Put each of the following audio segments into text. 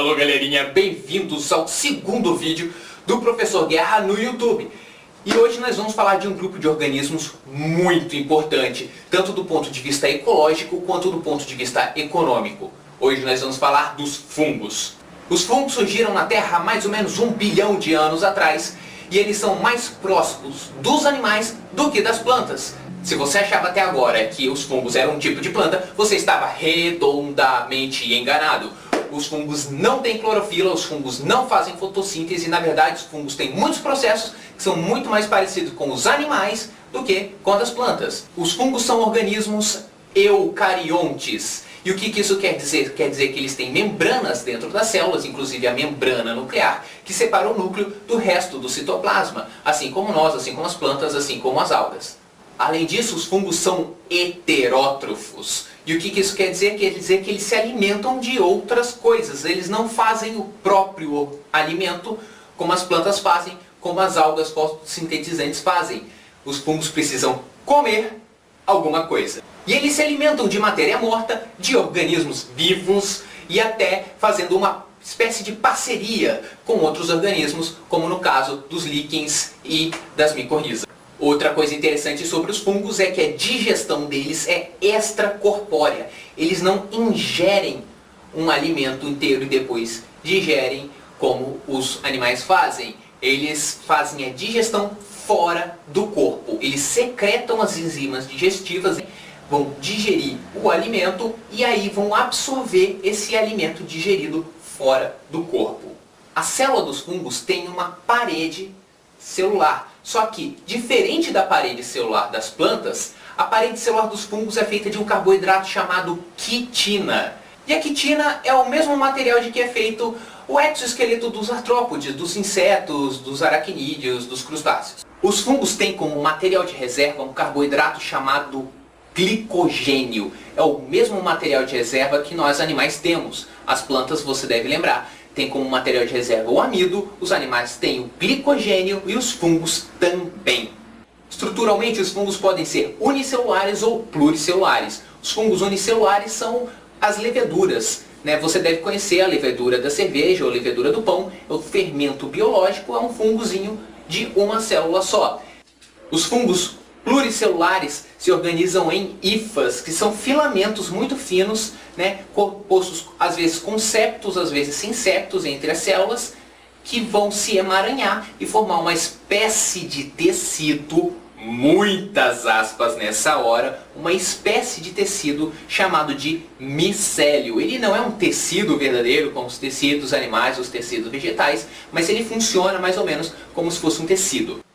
Alô galerinha, bem-vindos ao segundo vídeo do Professor Guerra no YouTube. E hoje nós vamos falar de um grupo de organismos muito importante, tanto do ponto de vista ecológico quanto do ponto de vista econômico. Hoje nós vamos falar dos fungos. Os fungos surgiram na Terra há mais ou menos 1 bilhão de anos atrás e eles são mais próximos dos animais do que das plantas. Se você achava até agora que os fungos eram um tipo de planta, você estava redondamente enganado. Os fungos não têm clorofila, os fungos não fazem fotossíntese e na verdade os fungos têm muitos processos que são muito mais parecidos com os animais do que com as plantas. Os fungos são organismos eucariontes. E o que isso quer dizer? Quer dizer que eles têm membranas dentro das células, inclusive a membrana nuclear, que separa o núcleo do resto do citoplasma, assim como nós, assim como as plantas, assim como as algas. Além disso, os fungos são heterótrofos. E o que isso quer dizer? Quer dizer que eles se alimentam de outras coisas. Eles não fazem o próprio alimento como as plantas fazem, como as algas fotossintetizantes fazem. Os fungos precisam comer alguma coisa. E eles se alimentam de matéria morta, de organismos vivos e até fazendo uma espécie de parceria com outros organismos, como no caso dos líquens e das micorrizas. Outra coisa interessante sobre os fungos é que a digestão deles é extracorpórea. Eles não ingerem um alimento inteiro e depois digerem como os animais fazem. Eles fazem a digestão fora do corpo. Eles secretam as enzimas digestivas, vão digerir o alimento e aí vão absorver esse alimento digerido fora do corpo. A célula dos fungos tem uma parede celular. Só que, diferente da parede celular das plantas, a parede celular dos fungos é feita de um carboidrato chamado quitina. E a quitina é o mesmo material de que é feito o exoesqueleto dos artrópodes, dos insetos, dos aracnídeos, dos crustáceos. Os fungos têm como material de reserva um carboidrato chamado glicogênio. É o mesmo material de reserva que nós animais temos. As plantas, você deve lembrar, tem como material de reserva o amido, os animais têm o glicogênio e os fungos também. Estruturalmente, os fungos podem ser unicelulares ou pluricelulares. Os fungos unicelulares são as leveduras, né? Você deve conhecer a levedura da cerveja ou a levedura do pão. O fermento biológico é um fungozinho de uma célula só. Os fungos pluricelulares se organizam em hifas, que são filamentos muito finos, né, compostos às vezes com septos, às vezes sem septos entre as células, que vão se emaranhar e formar uma espécie de tecido, muitas aspas nessa hora, uma espécie de tecido chamado de micélio. Ele não é um tecido verdadeiro, como os tecidos animais, os tecidos vegetais, mas ele funciona mais ou menos como se fosse um tecido.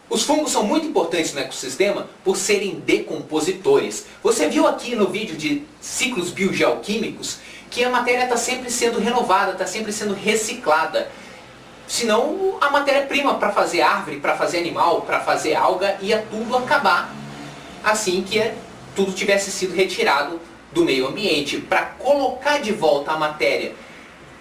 Os fungos são muito importantes no ecossistema por serem decompositores. Você viu aqui no vídeo de ciclos biogeoquímicos que a matéria está sempre sendo renovada, está sempre sendo reciclada. Senão a matéria-prima para fazer árvore, para fazer animal, para fazer alga, ia tudo acabar assim que tudo tivesse sido retirado do meio ambiente. Para colocar de volta a matéria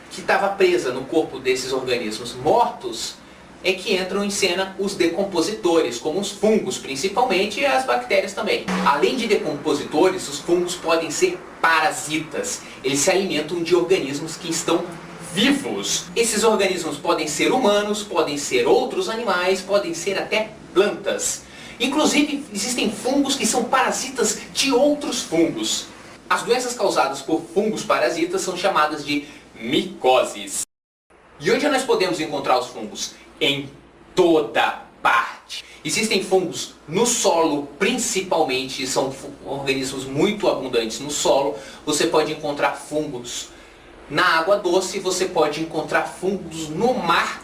que estava presa no corpo desses organismos mortos, é que entram em cena os decompositores, como os fungos principalmente e as bactérias também. Além de decompositores, os fungos podem ser parasitas. Eles se alimentam de organismos que estão vivos. Esses organismos podem ser humanos, podem ser outros animais, podem ser até plantas. Inclusive, existem fungos que são parasitas de outros fungos. As doenças causadas por fungos parasitas são chamadas de micoses. E onde nós podemos encontrar os fungos? Em toda parte. Existem fungos no solo, principalmente, são organismos muito abundantes no solo. Você pode encontrar fungos na água doce, você pode encontrar fungos no mar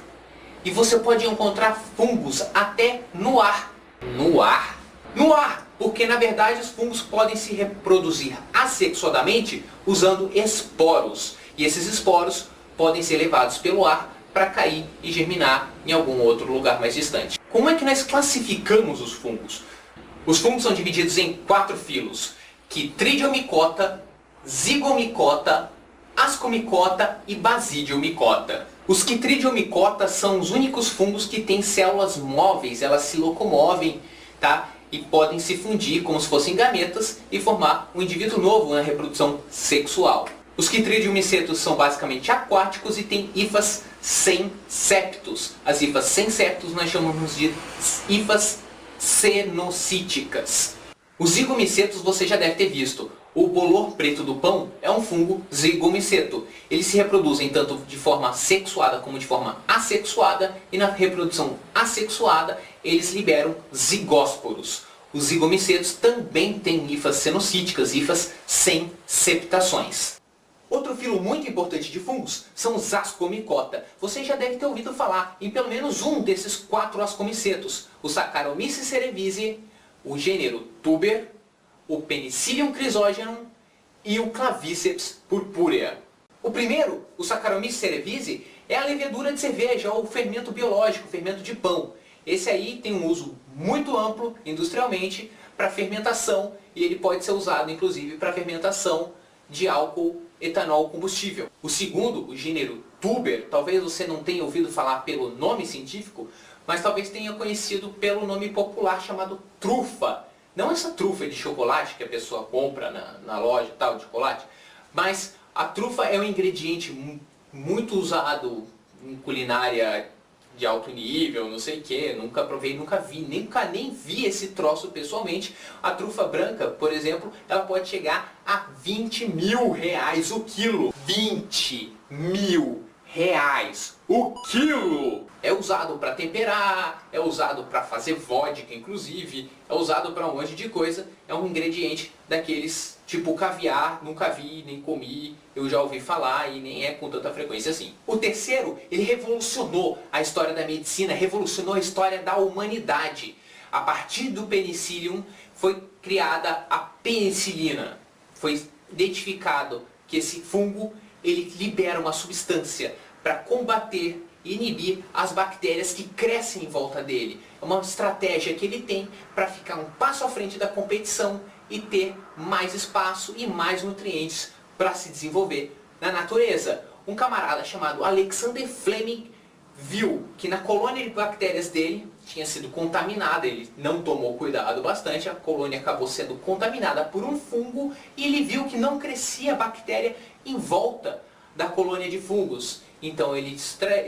e você pode encontrar fungos até no ar. No ar? No ar! Porque na verdade os fungos podem se reproduzir assexuadamente usando esporos. E esses esporos podem ser levados pelo ar para cair e germinar em algum outro lugar mais distante. Como é que nós classificamos os fungos? Os fungos são divididos em 4 filos: Chytridiomycota, Zygomycota, Ascomycota e Basidiomycota. Os Chytridiomycota são os únicos fungos que têm células móveis, elas se locomovem, tá? E podem se fundir como se fossem gametas e formar um indivíduo novo na reprodução sexual. Os quitridiomicetos são basicamente aquáticos e têm hifas sem septos. As hifas sem septos nós chamamos de hifas cenocíticas. Os zigomicetos você já deve ter visto. O bolor preto do pão é um fungo zigomiceto. Eles se reproduzem tanto de forma sexuada como de forma assexuada, e na reprodução assexuada eles liberam zigósporos. Os zigomicetos também têm hifas cenocíticas, hifas sem septações. Outro filo muito importante de fungos são os ascomicota. Você já deve ter ouvido falar em pelo menos um desses 4 ascomicetos: o Saccharomyces cerevisiae, o gênero Tuber, o Penicillium chrysogenum e o Clavíceps purpurea. O primeiro, o Saccharomyces cerevisiae, é a levedura de cerveja, ou o fermento biológico, o fermento de pão. Esse aí tem um uso muito amplo industrialmente para fermentação, e ele pode ser usado inclusive para fermentação de álcool etanol combustível. O segundo, o gênero Tuber, talvez você não tenha ouvido falar pelo nome científico, mas talvez tenha conhecido pelo nome popular chamado trufa. Não essa trufa de chocolate que a pessoa compra na loja tal de chocolate, mas a trufa é um ingrediente muito usado em culinária de alto nível, não sei o que, nunca provei, nunca nem vi esse troço pessoalmente. A trufa branca, por exemplo, ela pode chegar a 20 mil reais o quilo. 20 mil reais o quilo! É usado para temperar, é usado para fazer vodka inclusive, é usado para um monte de coisa. É um ingrediente daqueles tipo caviar, nunca vi, nem comi, eu já ouvi falar e nem é com tanta frequência assim. O terceiro, ele revolucionou a história da medicina, revolucionou a história da humanidade. A partir do penicillium foi criada a penicilina. Foi identificado que esse fungo ele libera uma substância para combater e inibir as bactérias que crescem em volta dele. É uma estratégia que ele tem para ficar um passo à frente da competição e ter mais espaço e mais nutrientes para se desenvolver na natureza. Um camarada chamado Alexander Fleming viu que na colônia de bactérias dele tinha sido contaminada, ele não tomou cuidado bastante, a colônia acabou sendo contaminada por um fungo e ele viu que não crescia bactéria em volta da colônia de fungos. Então ele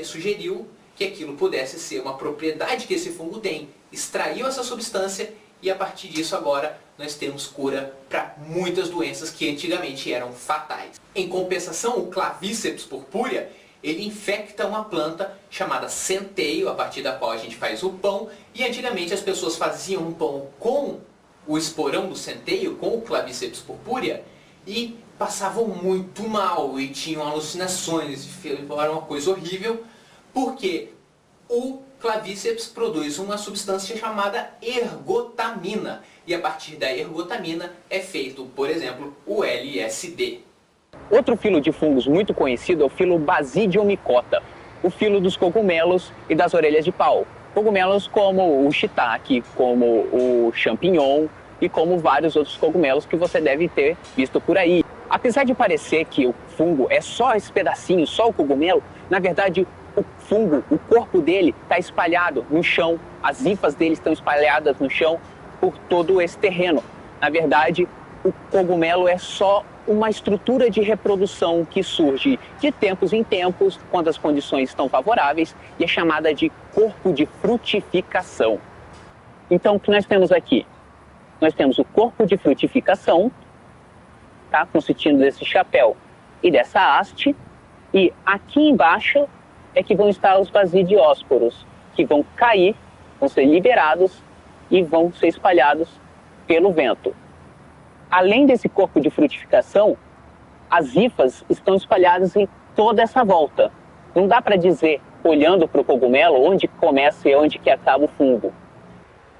sugeriu que aquilo pudesse ser uma propriedade que esse fungo tem, extraiu essa substância e a partir disso agora nós temos cura para muitas doenças que antigamente eram fatais. Em compensação, o Clavíceps purpurea, ele infecta uma planta chamada centeio, a partir da qual a gente faz o pão, e antigamente as pessoas faziam um pão com o esporão do centeio, com o Clavíceps purpurea, e passavam muito mal e tinham alucinações, era uma coisa horrível, porque o Clavíceps produz uma substância chamada ergotamina, e a partir da ergotamina é feito, por exemplo, o LSD. Outro filo de fungos muito conhecido é o filo Basidiomycota, o filo dos cogumelos e das orelhas de pau. Cogumelos como o shiitake, como o champignon e como vários outros cogumelos que você deve ter visto por aí. Apesar de parecer que o fungo é só esse pedacinho, só o cogumelo, na verdade o fungo, o corpo dele está espalhado no chão, as hifas dele estão espalhadas no chão por todo esse terreno. Na verdade, o cogumelo é só uma estrutura de reprodução que surge de tempos em tempos, quando as condições estão favoráveis, e é chamada de corpo de frutificação. Então, o que nós temos aqui? Nós temos o corpo de frutificação, tá? Consistindo desse chapéu e dessa haste, e aqui embaixo é que vão estar os basidiósporos, que vão cair, vão ser liberados e vão ser espalhados pelo vento. Além desse corpo de frutificação, as hifas estão espalhadas em toda essa volta. Não dá para dizer, olhando para o cogumelo, onde começa e onde que acaba o fungo.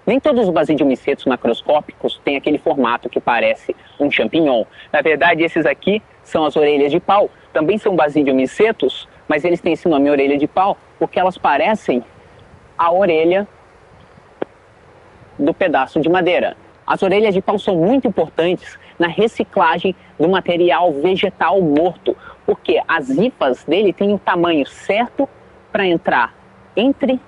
Nem todos os basidiomicetos macroscópicos têm aquele formato que parece um champignon. Na verdade, esses aqui são as orelhas de pau. Também são basidiomicetos, mas eles têm esse nome orelha de pau porque elas parecem a orelha do pedaço de madeira. As orelhas de pau são muito importantes na reciclagem do material vegetal morto, porque as hifas dele têm o tamanho certo para entrar entre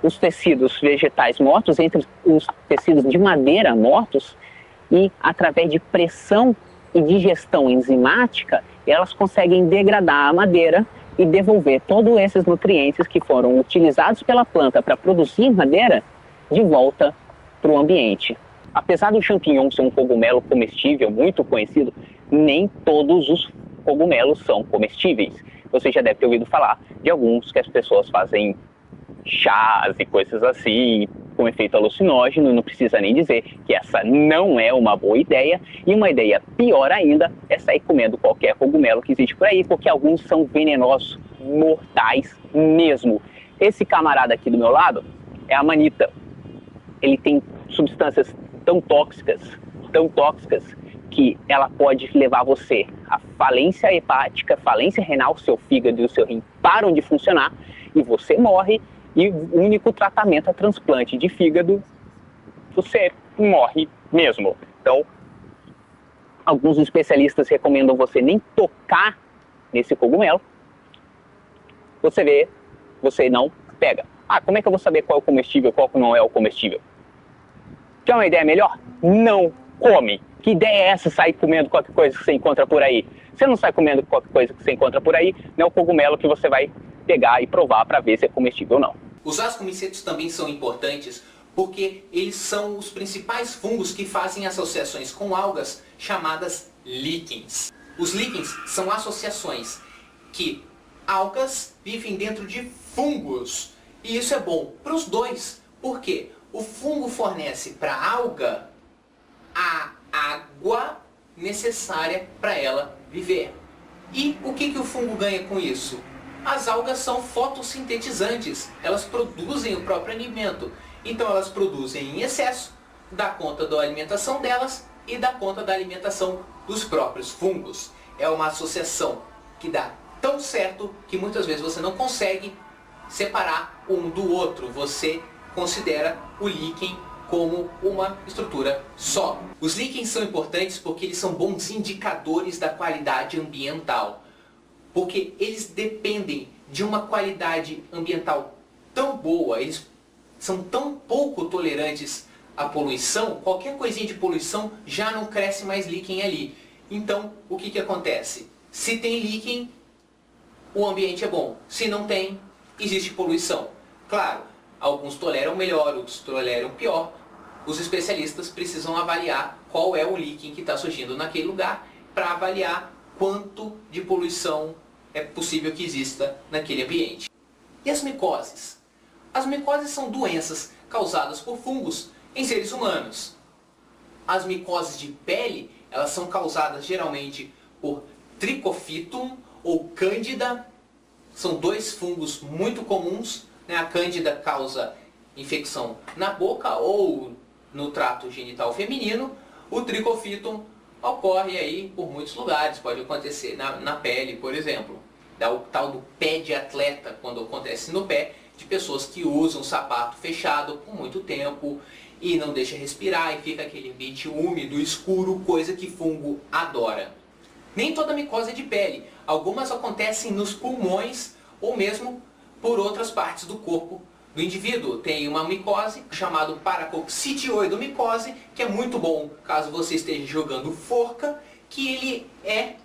os tecidos vegetais mortos, entre os tecidos de madeira mortos, e através de pressão e digestão enzimática, e elas conseguem degradar a madeira e devolver todos esses nutrientes que foram utilizados pela planta para produzir madeira de volta para o ambiente. Apesar do champignon ser um cogumelo comestível muito conhecido, nem todos os cogumelos são comestíveis. Você já deve ter ouvido falar de alguns que as pessoas fazem chás e coisas assim, com efeito alucinógeno. Não precisa nem dizer que essa não é uma boa ideia. E uma ideia pior ainda é sair comendo qualquer cogumelo que existe por aí, porque alguns são venenosos, mortais mesmo. Esse camarada aqui do meu lado é a manita. Ele tem substâncias tão tóxicas, que ela pode levar você à falência hepática, falência renal, seu fígado e o seu rim param de funcionar e você morre, e o único tratamento é transplante de fígado, você morre mesmo. Então, alguns especialistas recomendam você nem tocar nesse cogumelo. Você vê, você não pega. Ah, como é que eu vou saber qual é o comestível e qual não é o comestível? Quer uma ideia melhor? Não come. Que ideia é essa, sair comendo qualquer coisa que você encontra por aí? Você não sai comendo qualquer coisa que você encontra por aí, não é o cogumelo que você vai pegar e provar para ver se é comestível ou não. Os ascomicetos também são importantes porque eles são os principais fungos que fazem associações com algas chamadas líquens. Os líquens são associações que algas vivem dentro de fungos. E isso é bom para os dois, porque o fungo fornece para a alga a água necessária para ela viver. E o que o fungo ganha com isso? As algas são fotossintetizantes, elas produzem o próprio alimento. Então elas produzem em excesso, dá conta da alimentação delas e dá conta da alimentação dos próprios fungos. É uma associação que dá tão certo que muitas vezes você não consegue separar um do outro. Você considera o líquen como uma estrutura só. Os líquens são importantes porque eles são bons indicadores da qualidade ambiental. Porque eles dependem de uma qualidade ambiental tão boa, eles são tão pouco tolerantes à poluição, qualquer coisinha de poluição já não cresce mais líquen ali. Então, o que acontece? Se tem líquen, o ambiente é bom. Se não tem, existe poluição. Claro, alguns toleram melhor, outros toleram pior. Os especialistas precisam avaliar qual é o líquen que está surgindo naquele lugar para avaliar quanto de poluição é possível que exista naquele ambiente. E as micoses? As micoses são doenças causadas por fungos em seres humanos. As micoses de pele, elas são causadas geralmente por Trichophytum ou Cândida. São dois fungos muito comuns, né? A Cândida causa infecção na boca ou no trato genital feminino. O Trichophytum ocorre aí por muitos lugares, pode acontecer na pele, por exemplo. Dá o tal do pé de atleta, quando acontece no pé, de pessoas que usam sapato fechado por muito tempo e não deixa respirar e fica aquele ambiente úmido, escuro, coisa que fungo adora. Nem toda micose é de pele, algumas acontecem nos pulmões ou mesmo por outras partes do corpo do indivíduo. Tem uma micose chamada paracoccidioidomicose, que é muito bom caso você esteja jogando forca, que ele é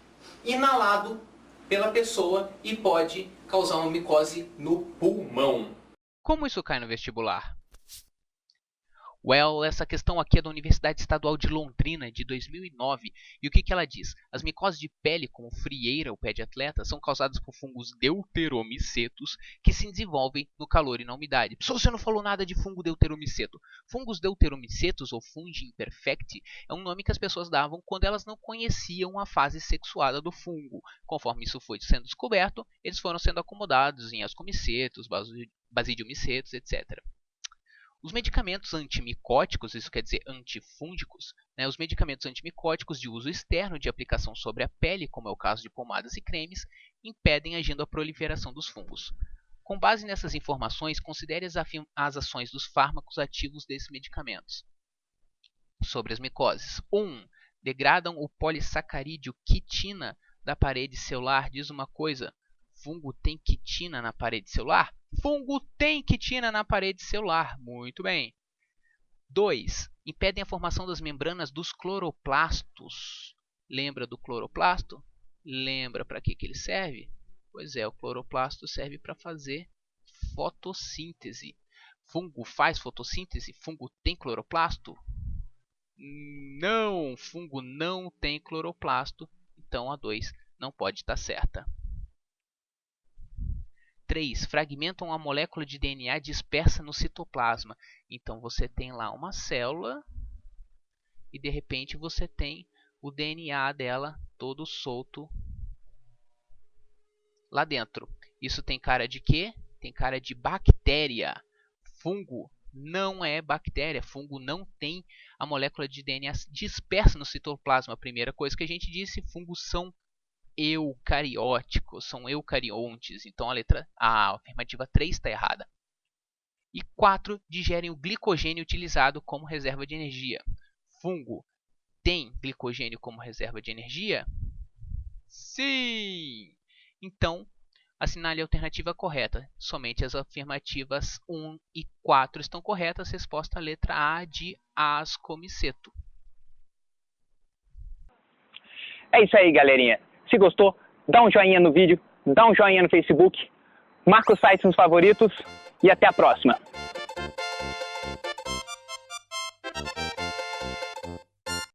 inalado pela pessoa e pode causar uma micose no pulmão. Como isso cai no vestibular? Well, essa questão aqui é da Universidade Estadual de Londrina, de 2009. E o que ela diz? As micoses de pele, como frieira ou pé de atleta, são causadas por fungos deuteromicetos que se desenvolvem no calor e na umidade. Pessoal, você não falou nada de fungo deuteromiceto. Fungos deuteromicetos ou fungi imperfecti é um nome que as pessoas davam quando elas não conheciam a fase sexuada do fungo. Conforme isso foi sendo descoberto, eles foram sendo acomodados em ascomicetos, basidiomicetos, etc. Os medicamentos antimicóticos, isso quer dizer antifúngicos, né, os medicamentos antimicóticos de uso externo de aplicação sobre a pele, como é o caso de pomadas e cremes, impedem agindo a proliferação dos fungos. Com base nessas informações, considere as ações dos fármacos ativos desses medicamentos. Sobre as micoses. 1. Degradam o polissacarídeo quitina da parede celular. Diz uma coisa, fungo tem quitina na parede celular? Fungo tem quitina na parede celular. Muito bem. 2. Impedem a formação das membranas dos cloroplastos. Lembra do cloroplasto? Lembra para que ele serve? Pois é, o cloroplasto serve para fazer fotossíntese. Fungo faz fotossíntese? Fungo tem cloroplasto? Não, fungo não tem cloroplasto, então a 2 não pode estar certa. 3. Fragmentam a molécula de DNA dispersa no citoplasma. Então você tem lá uma célula e de repente você tem o DNA dela todo solto lá dentro. Isso tem cara de quê? Tem cara de bactéria. Fungo não é bactéria. Fungo não tem a molécula de DNA dispersa no citoplasma. A primeira coisa que a gente disse, fungos são eucarióticos, são eucariontes. Então a afirmativa 3 está errada. E 4, digerem o glicogênio utilizado como reserva de energia. Fungo tem glicogênio como reserva de energia? Sim! Então, assinale a alternativa correta. Somente as afirmativas 1 e 4 estão corretas. Resposta letra A de ascomiceto. É isso aí, galerinha. Se gostou, dá um joinha no vídeo, dá um joinha no Facebook, marca o site nos favoritos e até a próxima.